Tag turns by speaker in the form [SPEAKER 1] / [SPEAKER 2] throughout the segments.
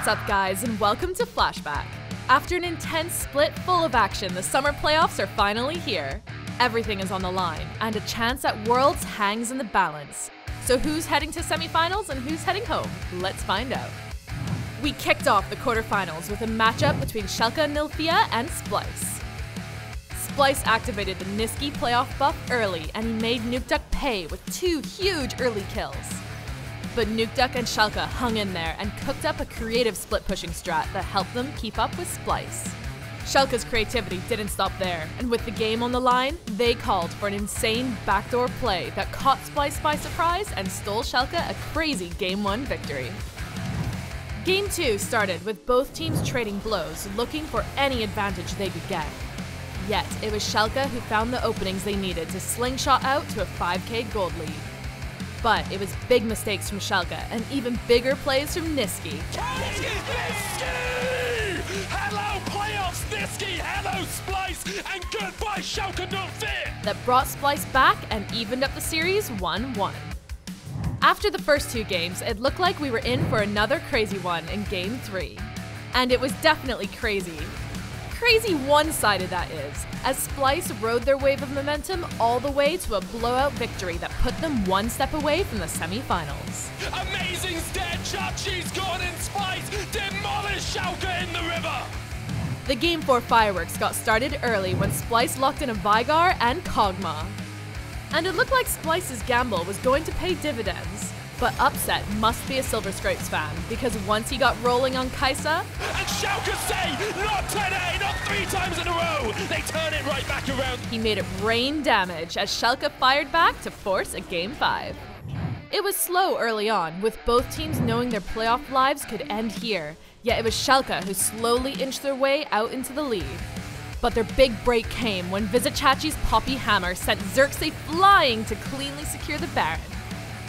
[SPEAKER 1] What's up, guys, and welcome to Flashback. After an intense split full of action, the summer playoffs are finally here. Everything is on the line, and a chance at Worlds hangs in the balance. So who's heading to semifinals and who's heading home? Let's find out. We kicked off the quarterfinals with a matchup between Schalke Nilfia and Splyce. Splyce activated the Niski playoff buff early, and he made Nukeduck pay with 2 huge early kills. But Nukeduck and Schalke hung in there and cooked up a creative split-pushing strat that helped them keep up with Splyce. Schalke's creativity didn't stop there, and with the game on the line, they called for an insane backdoor play that caught Splyce by surprise and stole Schalke a crazy Game 1 victory. Game 2 started with both teams trading blows, looking for any advantage they could get. Yet, it was Schalke who found the openings they needed to slingshot out to a 5k gold lead. But it was big mistakes from Schalke and even bigger plays from Niski.
[SPEAKER 2] Niski! Hello playoffs, Niski! Hello Splyce! And goodbye Schalke Nilfia!
[SPEAKER 1] That brought Splyce back and evened up the series 1-1. After the first 2 games, it looked like we were in for another crazy one in Game 3. And it was definitely crazy. Crazy one-sided, that is, as Splyce rode their wave of momentum all the way to a blowout victory that put them 1 step away from the semifinals.
[SPEAKER 2] Amazing dead Chachi's gone in Splyce! Demolish Schalke in the river!
[SPEAKER 1] The Game 4 fireworks got started early when Splyce locked in a Vygar and Kog'Maw. And it looked like Splyce's gamble was going to pay dividends. But Upset must be a Silver Scrapes fan, because once he got rolling on Kai'Sa,
[SPEAKER 2] and Schalke say, not today, not 3 times in a row, they turn it right back around.
[SPEAKER 1] He made it rain damage as Schalke fired back to force a Game 5. It was slow early on, with both teams knowing their playoff lives could end here, yet it was Schalke who slowly inched their way out into the lead. But their big break came when Vizicachi's Poppy Hammer sent Xerxes flying to cleanly secure the Baron.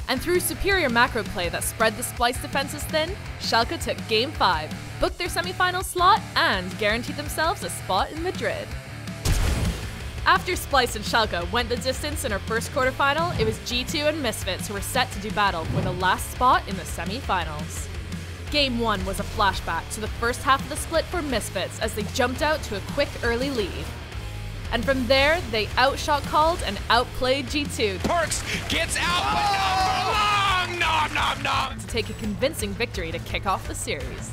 [SPEAKER 1] And through superior macro play that spread the Splyce defenses thin, Schalke took Game 5, booked their semifinal slot, and guaranteed themselves a spot in Madrid. After Splyce and Schalke went the distance in our first quarterfinal, it was G2 and Misfits who were set to do battle for the last spot in the semifinals. Game 1 was a flashback to the first half of the split for Misfits as they jumped out to a quick early lead. And from there, they outshot called and outplayed G2.
[SPEAKER 2] Perks gets out, but not for long! Nom nom nom!
[SPEAKER 1] To take a convincing victory to kick off the series.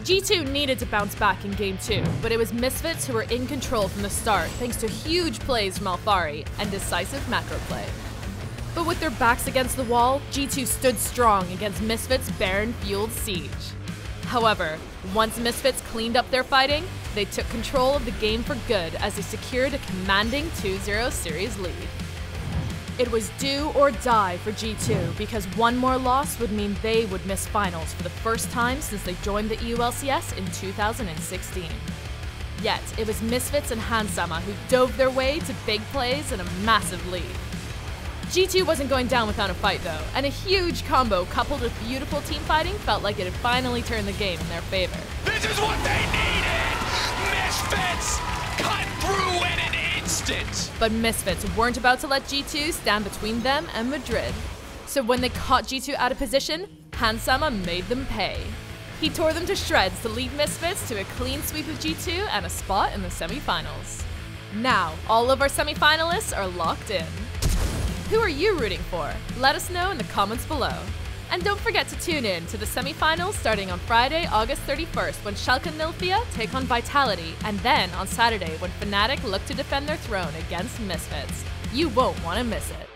[SPEAKER 1] G2 needed to bounce back in Game 2, but it was Misfits who were in control from the start thanks to huge plays from Alphari and decisive macro play. But with their backs against the wall, G2 stood strong against Misfits' Baron-fueled siege. However, once Misfits cleaned up their fighting, they took control of the game for good as they secured a commanding 2-0 series lead. It was do or die for G2 because one more loss would mean they would miss finals for the first time since they joined the EU LCS in 2016. Yet, it was Misfits and Hansama who dove their way to big plays and a massive lead. G2 wasn't going down without a fight though, and a huge combo coupled with beautiful team fighting felt like it had finally turned the game in their favor.
[SPEAKER 2] This is what they needed! Misfits cut through in an instant!
[SPEAKER 1] But Misfits weren't about to let G2 stand between them and Madrid. So when they caught G2 out of position, Hansama made them pay. He tore them to shreds to lead Misfits to a clean sweep of G2 and a spot in the semifinals. Now, all of our semifinalists are locked in. Who are you rooting for? Let us know in the comments below. And don't forget to tune in to the semifinals starting on Friday, August 31st when Schalke Nilfia take on Vitality, and then on Saturday when Fnatic look to defend their throne against Misfits. You won't want to miss it.